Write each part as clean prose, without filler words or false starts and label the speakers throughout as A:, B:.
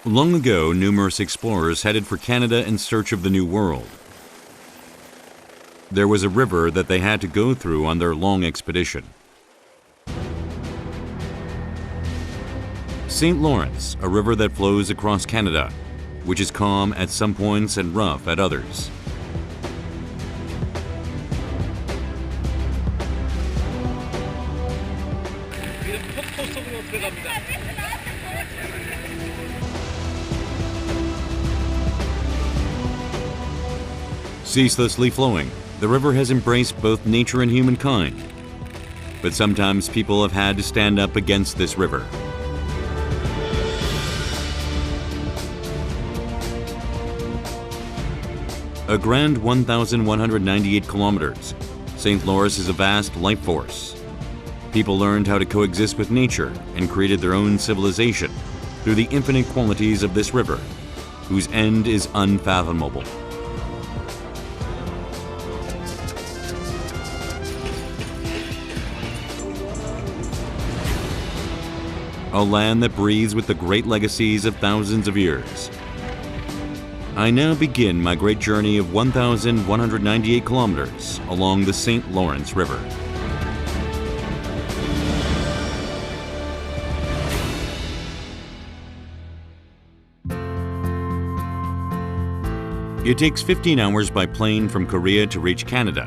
A: Long ago, numerous explorers headed for Canada in search of the New World. There was a river that they had to go through on their long expedition. St. Lawrence, a river that flows across Canada, which is calm at some points and rough at others. Ceaselessly flowing, the river has embraced both nature and humankind. But sometimes people have had to stand up against this river. A grand 1,198 kilometers, St. Lawrence is a vast life force. People learned how to coexist with nature and created their own civilization through the infinite qualities of this river, whose end is unfathomable. A land that breathes with the great legacies of thousands of years. I now begin my great journey of 1,198 kilometers along the St. Lawrence River. It takes 15 hours by plane from Korea to reach Canada,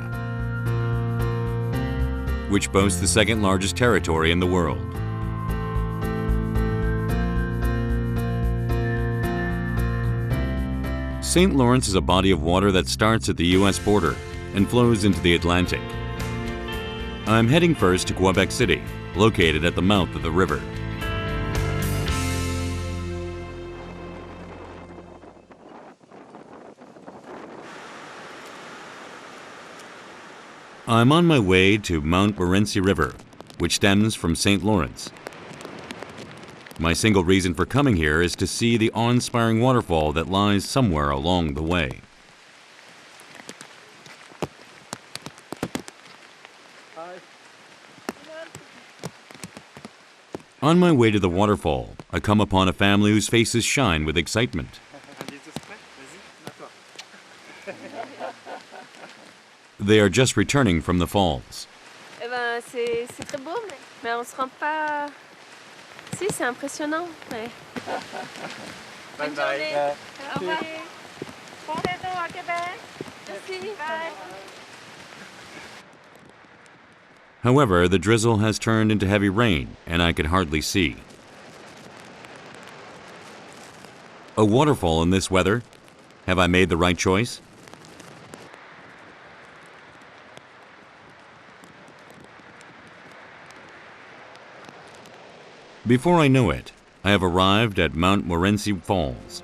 A: which boasts the second largest territory in the world. St. Lawrence is a body of water that starts at the U.S. border and flows into the Atlantic. I'm heading first to Quebec City, located at the mouth of the river. I'm on my way to Montmorency River, which stems from St. Lawrence. My single reason for coming here is to see the awe-inspiring waterfall that lies somewhere along the way. On my way to the waterfall, I come upon a family whose faces shine with excitement. They are just returning from the falls.
B: C'est très beau, mais on se rend pas. Si, c'est impressionnant. Ouais. Bonne journée. Au revoir. Bon retour à Québec. Merci. Bye.
A: However, the drizzle has turned into heavy rain, and I could hardly see. A waterfall in this weather? Have I made the right choice? Before I know it, I have arrived at Montmorency Falls.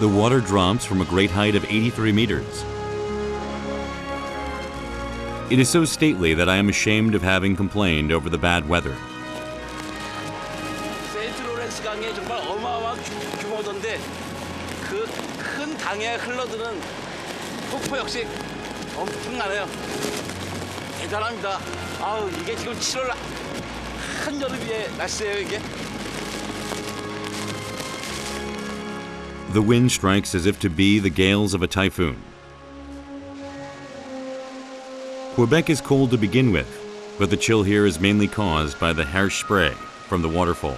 A: The water drops from a great height of 83 meters. It is so stately that I am ashamed of having complained over the bad weather.
C: 세인트 로렌스 강이 정말 어마어마한 규모던데 그 큰 강에 흘러드는 폭포 역시 엄청나네요. 대단합니다. 아우 이게 지금 7월 한여름의 날씨예요 이게.
A: The wind strikes as if to be the gales of a typhoon. Quebec is cold to begin with, but the chill here is mainly caused by the harsh spray from the waterfall.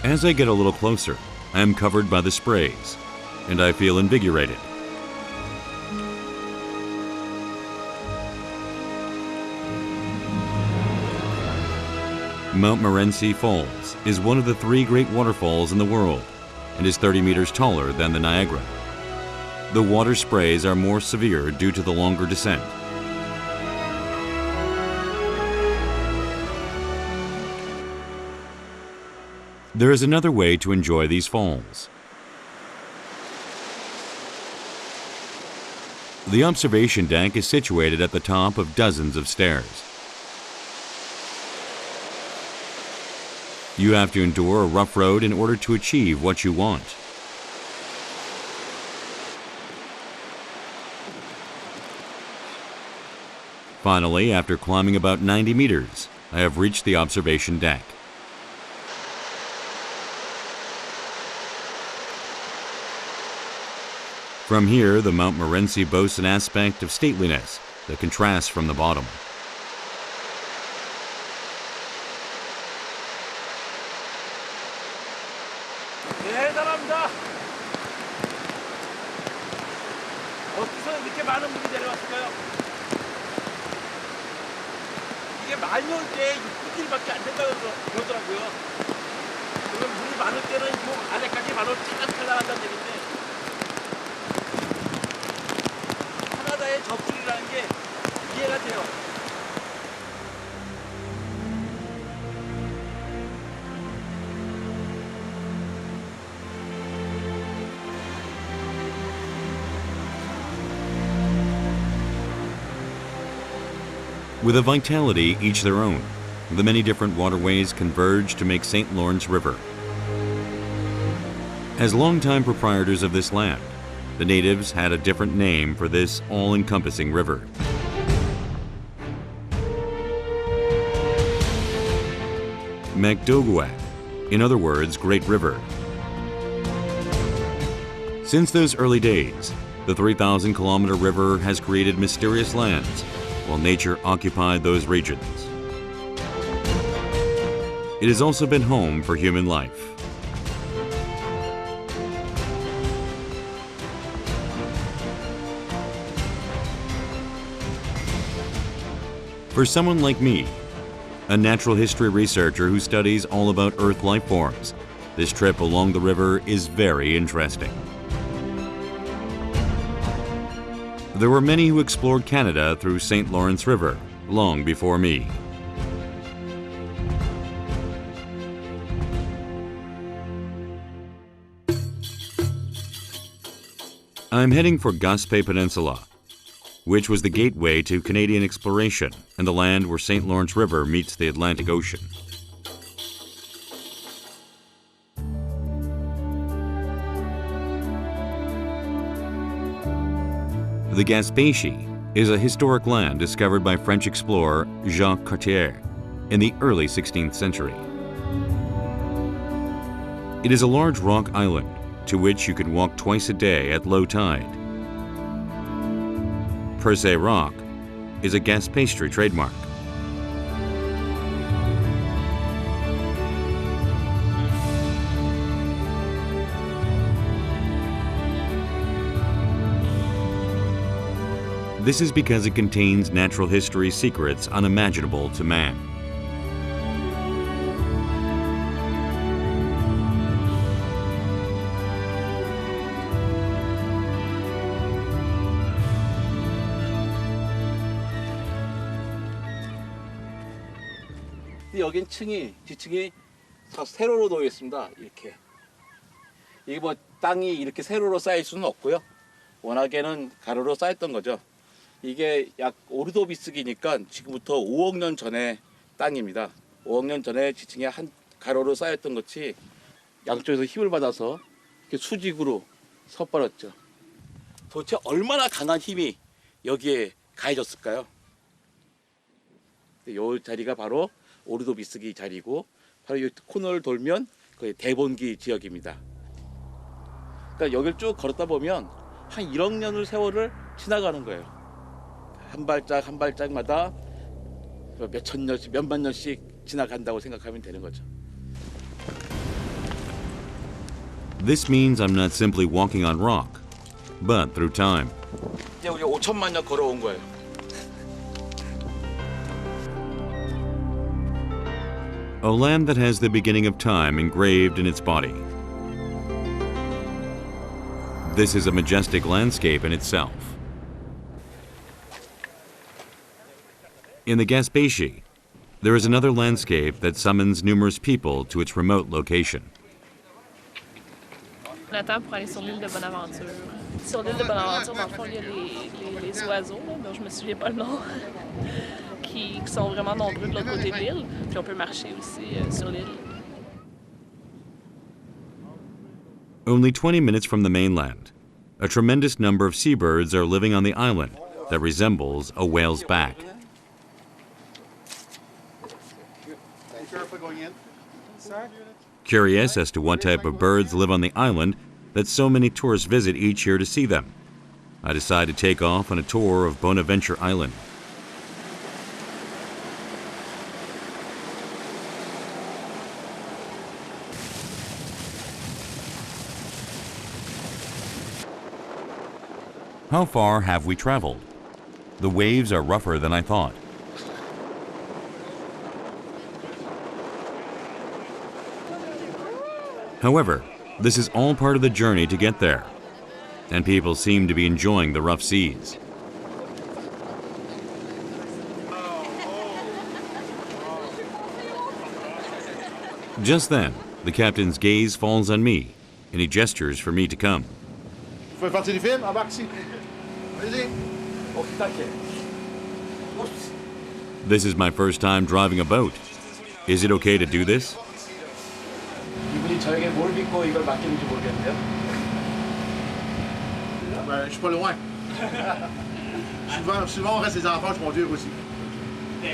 A: As I get a little closer, I am covered by the sprays, and I feel invigorated. Montmorency Falls is one of the 3 great waterfalls in the world and is 30 meters taller than the Niagara. The water sprays are more severe due to the longer descent. There is another way to enjoy these falls. The observation deck is situated at the top of dozens of stairs. You have to endure a rough road in order to achieve what you want. Finally, after climbing about 90 meters, I have reached the observation deck. From here, the Montmorency boasts an aspect of stateliness that contrasts from the bottom.
C: 대단합니다. 어디서 이렇게 많은 물이 내려왔을까요? 이게 많이 올 때 6분길밖에 안 된다고 그러더라고요. 그러면 물이 많을 때는 뭐 아래까지 바로 찰랑찰랑한다는 얘기인데 하나다의 접술이라는 게 이해가 돼요.
A: With a vitality each their own, the many different waterways converge to make St. Lawrence River. As longtime proprietors of this land, the natives had a different name for this all-encompassing river. Macdoguac, in other words, Great River. Since those early days, the 3,000-kilometer river has created mysterious lands, while nature occupied those regions. It has also been home for human life. For someone like me, a natural history researcher who studies all about Earth life forms, this trip along the river is very interesting. There were many who explored Canada through St. Lawrence River long before me. I'm heading for Gaspesie Peninsula, which was the gateway to Canadian exploration and the land where St. Lawrence River meets the Atlantic Ocean. The Gaspesie is a historic land discovered by French explorer Jacques Cartier in the early 16th century. It is a large rock island to which you can walk twice a day at low tide. Per se rock is a Gaspesie trademark. This is because it contains natural history secrets unimaginable to man.
C: 여긴 지층이 다 세로로 놓여 있습니다. 이렇게. 이게 뭐 땅이 이렇게 세로로 쌓일 수는 없고요. 워낙에는 가로로 쌓였던 거죠. 이게 약 오르도비스기니까 지금부터 5억 년 전의 땅입니다. 5억 년 전에 지층에 한 가로로 쌓였던 것이 양쪽에서 힘을 받아서 이렇게 수직으로 섰버렸죠. 도대체 얼마나 강한 힘이 여기에 가해졌을까요? 이 자리가 바로 오르도비스기 자리고, 바로 이 코너를 돌면 거의 대본기 지역입니다. 그러니까 여기를 쭉 걸었다 보면 한 1억 년의 세월을 지나가는 거예요. 한 발짝 한 발짝마다 몇천 년씩, 몇만 년씩 지나간다고 생각하면 되는 거죠.
A: This means I'm not simply walking on rock, but through time.
C: 이제 우리 5천만 년 걸어온 거예요.
A: A land that has the beginning of time engraved in its body. This is a majestic landscape in itself. In the Gaspesie, there is another landscape that summons numerous people to its remote location.
B: On attend pour aller sur l'île de Bonaventure. Sur l'île de Bonaventure, dans le fond, il y a les oiseaux, là, dont je me souviens pas le nom, qui sont vraiment nombreux de l'autre côté de l'île. Puis on peut marcher aussi sur l'île.
A: Only 20 minutes from the mainland, a tremendous number of seabirds are living on the island that resembles a whale's back. Curious as to what type of birds live on the island that so many tourists visit each year to see them, I decided to take off on a tour of Bonaventure Island. How far have we traveled? The waves are rougher than I thought. However, this is all part of the journey to get there, and people seem to be enjoying the rough seas. Just then, the captain's gaze falls on me, and he gestures for me to come. This is my first time driving a boat. Is it okay to do this?
C: 이분이 저에게 뭘 믿고 이걸 맡기는지 모르겠는데요.
D: Je suis pas loin. Souvent, on reste les enfants, je conduire aussi.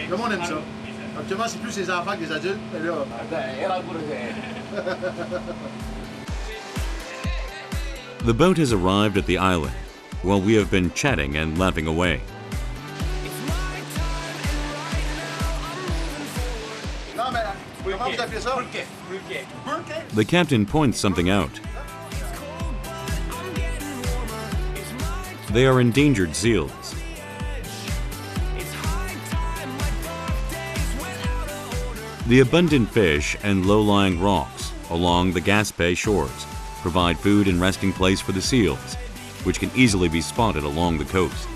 D: Le monde aime ça. Actuellement, c'est plus les enfants que les adultes, mais là...
A: The boat has arrived at the island, while we have been chatting and laughing away.
D: Non, mais comment vous appelez ça?
A: The captain points something out. They are endangered seals. The abundant fish and low-lying rocks along the Gaspesie shores provide food and resting place for the seals, which can easily be spotted along the coast.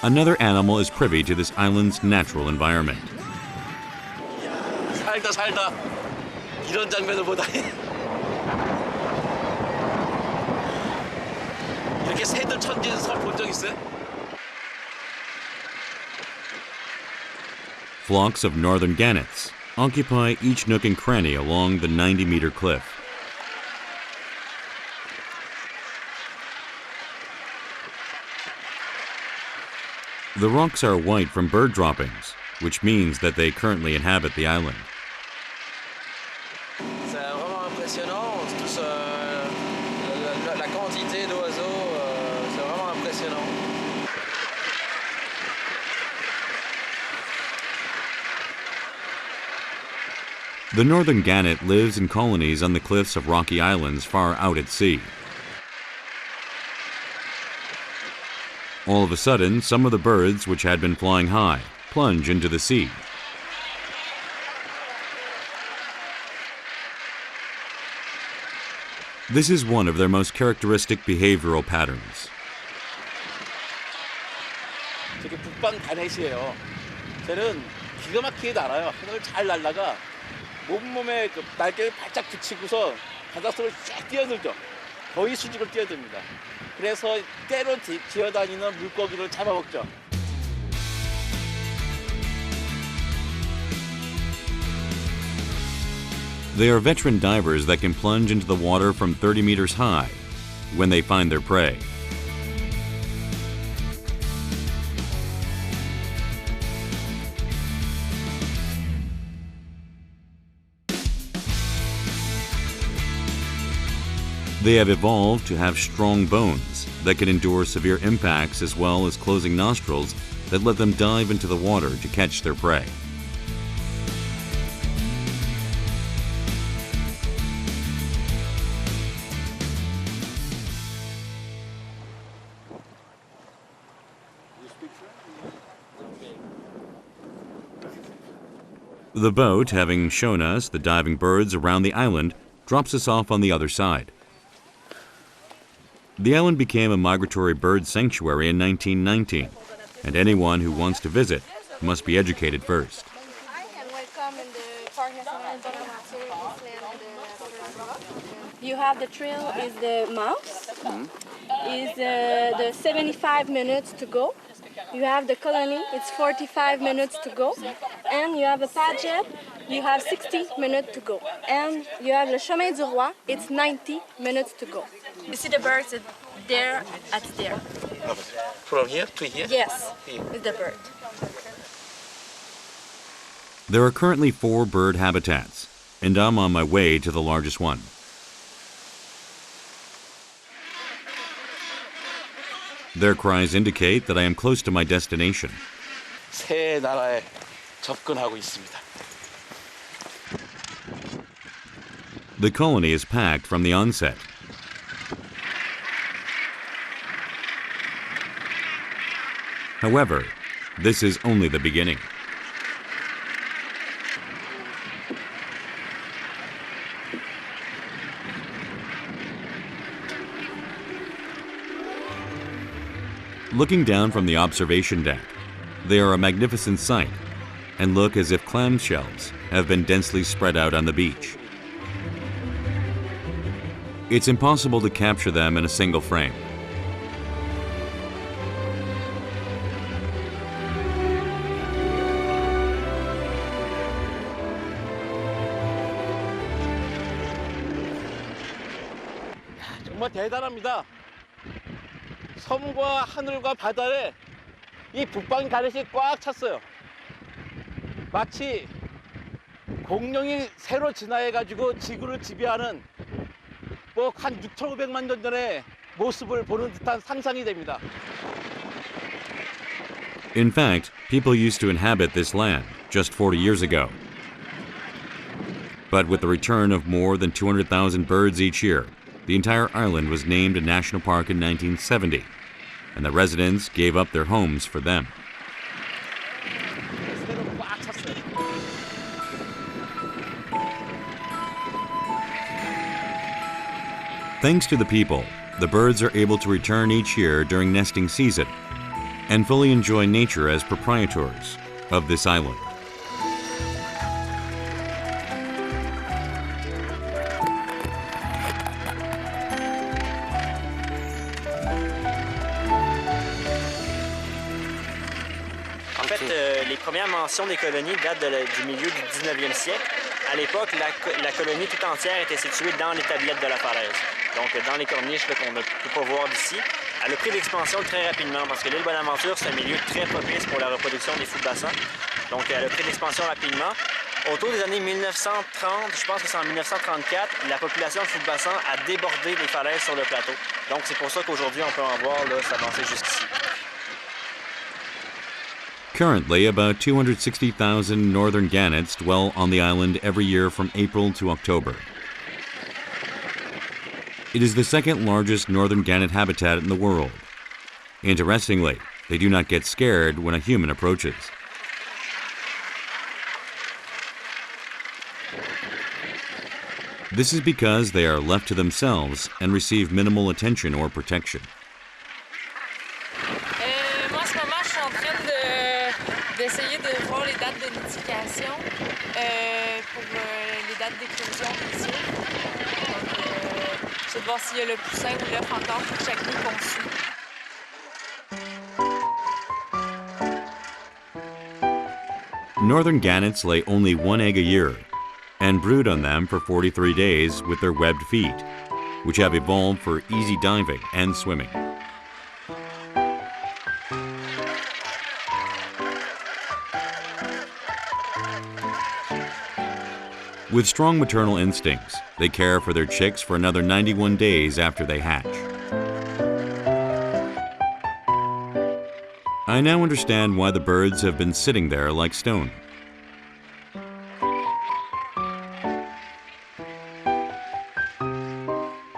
A: Another animal is privy to this island's natural environment.
C: 살다 이런 장면을 보다니. 이렇게 새들 천지에서 본 적 있어요?
A: Flocks of northern gannets occupy each nook and cranny along the 90-meter cliff. The rocks are white from bird droppings, which means that they currently inhabit the island.
C: C'est vraiment impressionnant, la quantité d'oiseaux, c'est vraiment impressionnant.
A: The northern gannet lives in colonies on the cliffs of rocky islands far out at sea. All of a sudden, some of the birds which had been flying high plunge into the sea. This is one of their most characteristic behavioral patterns.
C: 저게 북방 가넷이에요. 쟤는 기가 막히게 날아요. 하늘을 잘 날다가 몸에 그 날개를 바짝 붙이고서 바닷속을 쫙 뛰어들죠. 거의 수직을 뛰어듭니다. 그래서 때로 기어다니는 물고기를 잡아먹죠.
A: They are veteran divers that can plunge into the water from 30 meters high when they find their prey. They have evolved to have strong bones that can endure severe impacts as well as closing nostrils that let them dive into the water to catch their prey. The boat, having shown us the diving birds around the island, drops us off on the other side. The island became a migratory bird sanctuary in 1919, and anyone who wants to visit must be educated first.
B: You have the trail is the mouse, is the 75 minutes to go. You have the colony, it's 45 minutes to go. And you have a paget, you have 60 minutes to go. And you have le chemin du roi, it's 90 minutes to go. You see the birds there at there.
C: From here to here?
B: Yes,
C: Here.
B: it's the bird.
A: There are currently 4 bird habitats, and I'm on my way to the largest one. Their cries indicate that I am close to my destination.
C: 새 나라에 접근하고 있습니다.
A: The colony is packed from the onset. However, this is only the beginning. Looking down from the observation deck, they are a magnificent sight and look as if clamshells have been densely spread out on the beach. It's impossible to capture them in a single frame.
C: 정말 대단합니다. 섬과 하늘과 바다에 이 북방 가렛이 꽉 찼어요. 마치 공룡이 새로 진화해가지고 지구를 지배하는 한 6,500만 년 전의 모습을 보는 듯한 상상이 됩니다.
A: In fact, people used to inhabit this land just 40 years ago. But with the return of more than 200,000 birds each year, the entire island was named a national park in 1970, and the residents gave up their homes for them. Thanks to the people, the birds are able to return each year during nesting season and fully enjoy nature as proprietors of this island.
E: Les premières mentions des colonies datent du milieu du 19e siècle. À l'époque, la colonie tout entière était située dans les tablettes de la falaise. Donc dans les corniches qu'on ne peut pas voir d'ici. Elle a pris d'expansion très rapidement parce que l'île Bonaventure, c'est un milieu très propice pour la reproduction des fous de bassin. Donc elle a pris d'expansion rapidement. Autour des années 1930, je pense que c'est en 1934, la population de fous de bassin a débordé les falaises sur le plateau. Donc c'est pour ça qu'aujourd'hui, on peut en voir s'avancer jusqu'ici.
A: Currently, about 260,000 northern gannets dwell on the island every year from April to October. It is the second largest northern gannet habitat in the world. Interestingly, they do not get scared when a human approaches. This is because they are left to themselves and receive minimal attention or protection.
F: D'essayer de voir les dates de nidification pour les dates d'éclosion des œufs. Donc, c'est de voir s'il y a le poussin ou l'œuf encore pour chaque nid conçu.
A: Northern gannets lay only 1 egg a year and brood on them for 43 days with their webbed feet, which have evolved for easy diving and swimming. With strong maternal instincts, they care for their chicks for another 91 days after they hatch. I now understand why the birds have been sitting there like stone.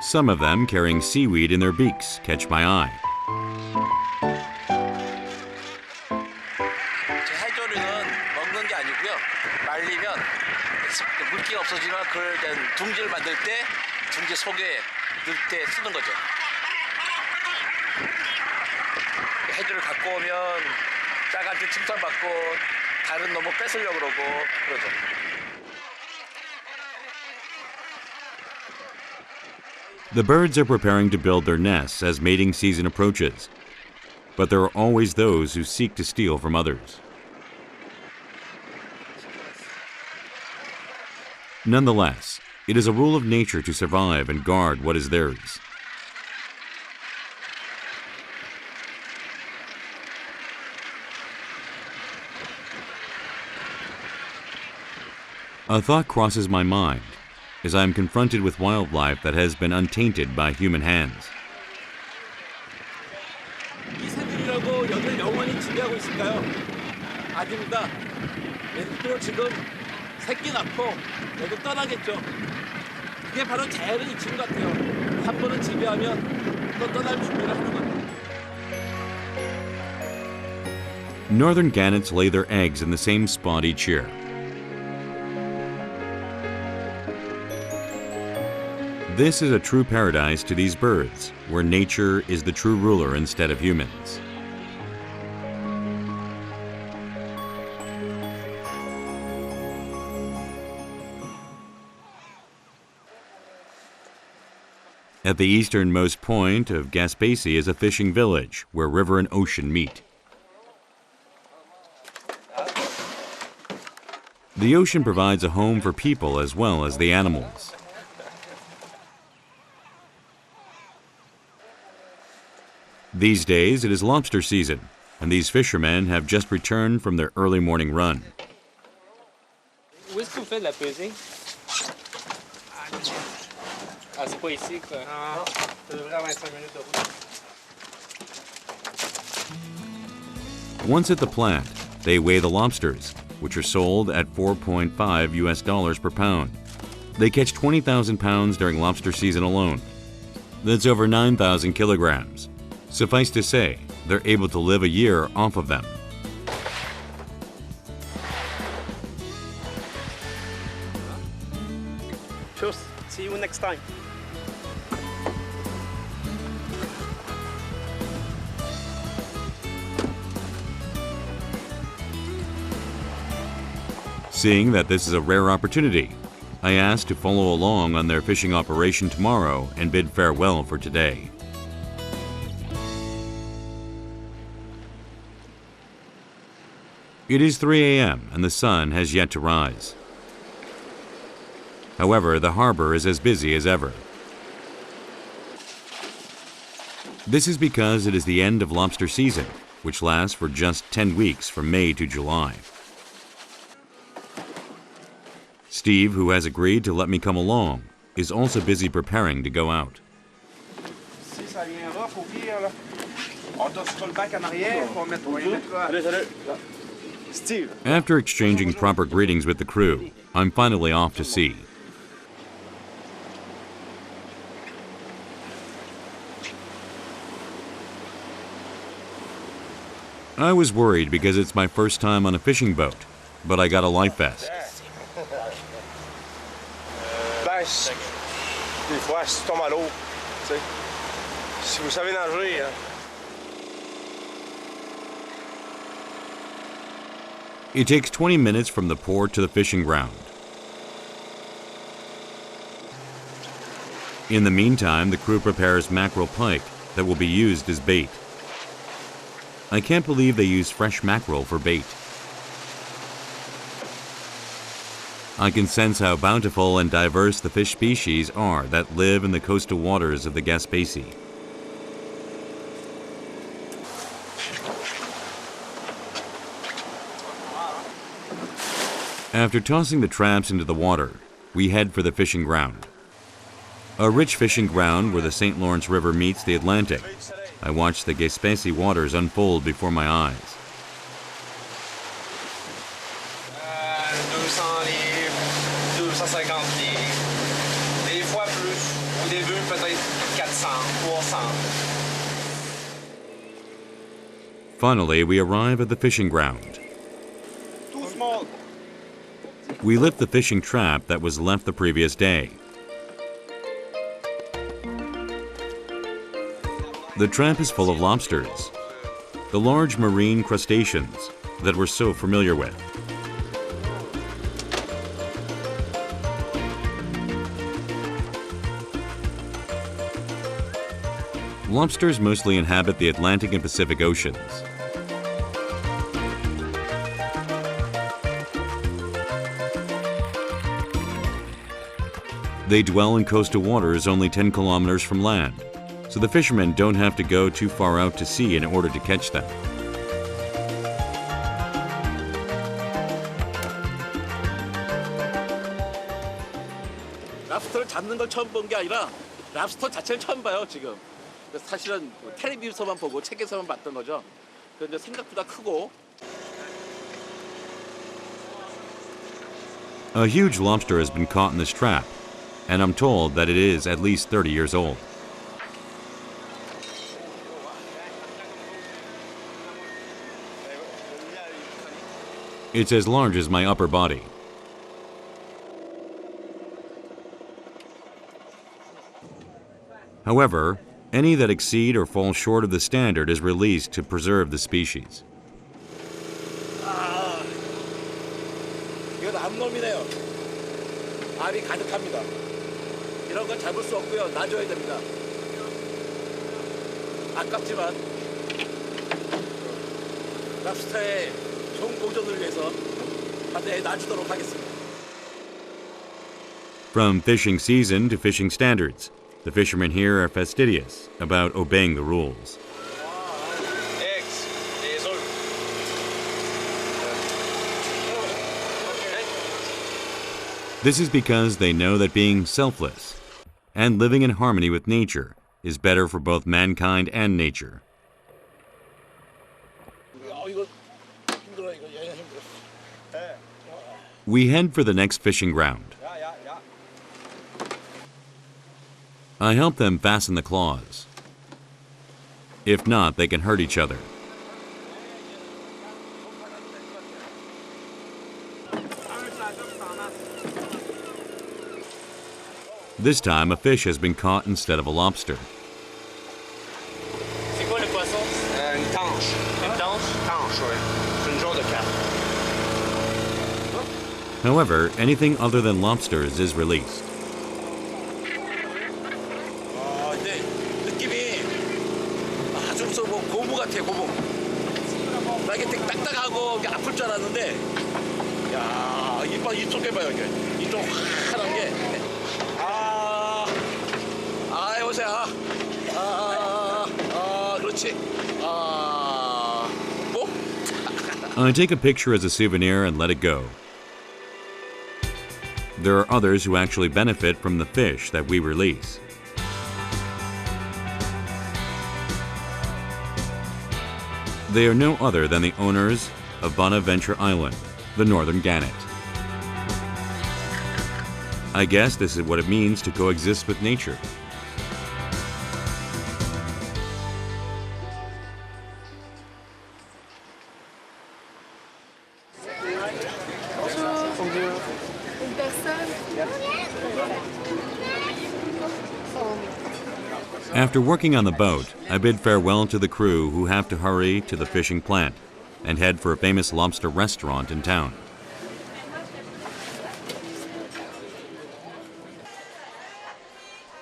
A: Some of them carrying seaweed in their beaks catch my eye.
C: 물기가 없어지면 그걸 둥지를 만들 때 둥지 속에 넣을 때 쓰는 거죠. 해주를 갖고 오면 짝한테 칭찬받고 다른 놈을 뺏으려고 그러고 그러죠.
A: The birds are preparing to build their nests as mating season approaches, but there are always those who seek to steal from others. Nonetheless, it is a rule of nature to survive and guard what is theirs. A thought crosses my mind as I am confronted with wildlife that has been untainted by human hands.
C: 이 새들이라고 여기를 영원히 지배하고 있을까요? 아닙니다. 얘들도 지금 새끼 낳고 얘도 떠나겠죠. 그게 바로 자연의 이치인 것 같아요. 한 번은 지배하면 또 떠날 준비를 하는 겁니다.
A: Northern gannets lay their eggs in the same spot each year. This is a true paradise to these birds, where nature is the true ruler instead of humans. At the easternmost point of Gaspesie is a fishing village where river and ocean meet. The ocean provides a home for people as well as the animals. These days it is lobster season, and these fishermen have just returned from their early morning run.
E: Où est-ce que vous faites la pesée? Ah, c'est pas ici, quoi. Non, ça devrait avoir 25 minutes de route.
A: Once at the plant, they weigh the lobsters, which are sold at $4.5 per pound. They catch 20,000 pounds during lobster season alone. That's over 9,000 kilograms. Suffice to say, they're able to live a year off of them.
E: Cheers. See you next time.
A: Seeing that this is a rare opportunity, I asked to follow along on their fishing operation tomorrow and bid farewell for today. It is 3 a.m. and the sun has yet to rise. However, the harbor is as busy as ever. This is because it is the end of lobster season, which lasts for just 10 weeks from May to July. Steve, who has agreed to let me come along, is also busy preparing to go out.
G: Si ça vient rough au pire, là, on doit se le back en arrière, on mettra. Steve.
A: After exchanging proper greetings with the crew, I'm finally off to sea. I was worried because it's my first time on a fishing boat, but I got a life vest.
G: Ben, des fois, si tu tombes à l'eau, tu sais, si vous savez nager, hein.
A: It takes 20 minutes from the port to the fishing ground. In the meantime, the crew prepares mackerel pike that will be used as bait. I can't believe they use fresh mackerel for bait. I can sense how bountiful and diverse the fish species are that live in the coastal waters of the Gaspesie. After tossing the traps into the water, we head for the fishing ground. A rich fishing ground where the St. Lawrence River meets the Atlantic. I watch the Gaspesie waters unfold before my eyes.
G: 200 livres, 250 livres, des fois plus. Au début, peut-être 400, 300.
A: Finally, we arrive at the fishing ground.
G: Too small.
A: We lift the fishing trap that was left the previous day. The trap is full of lobsters, the large marine crustaceans that we're so familiar with. Lobsters mostly inhabit the Atlantic and Pacific Oceans. They dwell in coastal waters only 10 kilometers from land, so the fishermen don't have to go too far out to sea in order to catch them.
C: 랍스터를 잡는 걸 처음 본 게 아니라 랍스터 자체를 처음 봐요 지금. 사실은 텔레비전에서만 보고 책에서만 봤던 거죠. 그런데 생각보다 크고.
A: A huge lobster has been caught in this trap, and I'm told that it is at least 30 years old. It's as large as my upper body. However, any that exceed or fall short of the standard is released to preserve the species.
C: 이건 암놈이네요. 알이 가득합니다. 이런 건 잡을 수 없고요. 놔줘야 됩니다. 아깝지만 랍스터의 좋은 보존을 위해서 바다에 놔주도록 하겠습니다.
A: From fishing season to fishing standards, the fishermen here are fastidious about obeying the rules. This is because they know that being selfless and living in harmony with nature is better for both mankind and nature. We head for the next fishing ground. I help them fasten the claws. If not, they can hurt each other. This time, a fish has been caught instead of a lobster.
E: C'est quoi le poisson? Une tanche. Une tanche? Tanche, oui. C'est une genre de carpe.
A: However, anything other than lobsters is released.
C: 근데 느낌이 아주 무슨 뭐 고무 같아, 고무. 나 이게 되게 딱딱하고 아플 줄 알았는데, 야, 이쪽 해봐요, 이게. 이쪽 환한 게. 여보세요. 그렇지. 뭐?
A: I take a picture as a souvenir and let it go. There are others who actually benefit from the fish that we release. They are no other than the owners of Bonaventure Island, the northern gannet. I guess this is what it means to coexist with nature. After working on the boat, I bid farewell to the crew who have to hurry to the fishing plant and head for a famous lobster restaurant in town.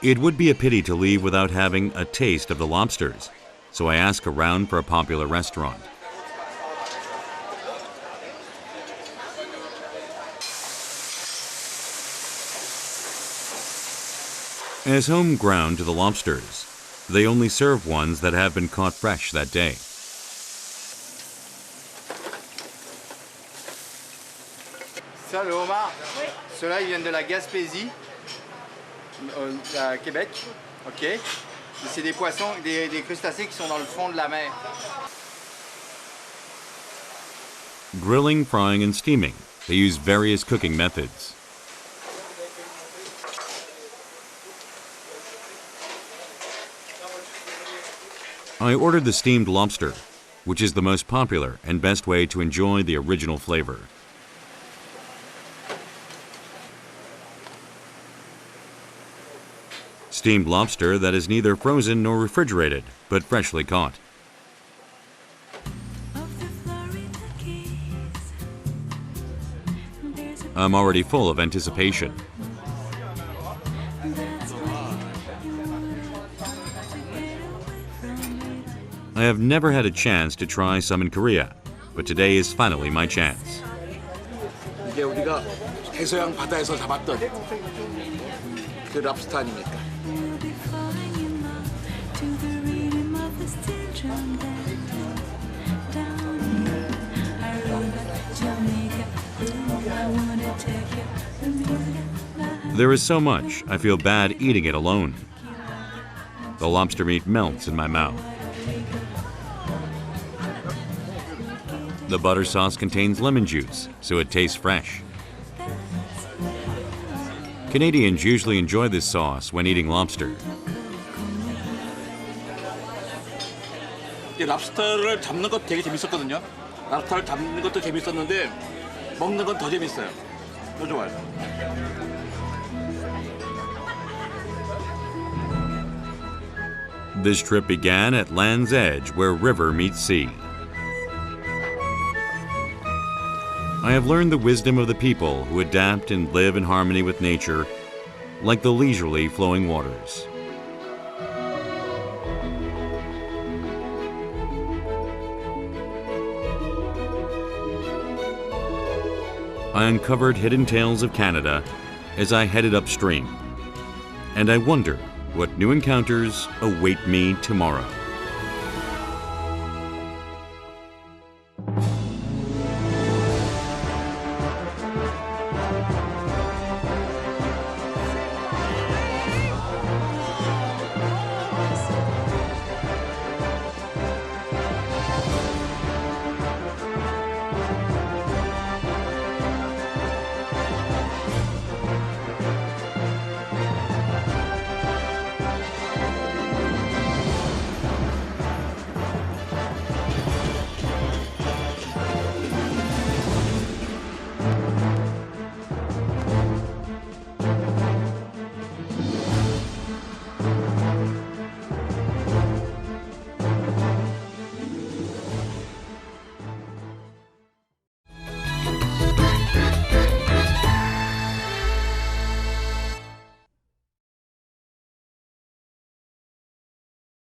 A: It would be a pity to leave without having a taste of the lobsters, so I ask around for a popular restaurant. As home ground to the lobsters, they only serve ones that have been caught fresh that day.
H: Ça, le homard, ceux-là, ils viennent de la Gaspésie, à Québec. Ok. C'est des poissons, des crustacés qui sont dans le fond de la mer.
A: Grilling, frying, and steaming. They use various cooking methods. I ordered the steamed lobster, which is the most popular and best way to enjoy the original flavor. Steamed lobster that is neither frozen nor refrigerated, but freshly caught. I'm already full of anticipation. I have never had a chance to try some in Korea, but today is finally my chance.
C: 이게 우리가 해서양 바다에서 잡았던 그 랍스터 아닙니까?
A: There is so much, I feel bad eating it alone. The lobster meat melts in my mouth. The butter sauce contains lemon juice, so it tastes fresh. Canadians usually enjoy this sauce when eating lobster.
C: 이 랍스터를 잡는 것 되게 재밌었거든요. 랍스터를 잡는 것도 재밌었는데 먹는 건 더 재밌어요. 더 좋아요.
A: This trip began at Land's Edge, where river meets sea. I have learned the wisdom of the people who adapt and live in harmony with nature, like the leisurely flowing waters. I uncovered hidden tales of Canada as I headed upstream, and I wonder what new encounters await me tomorrow.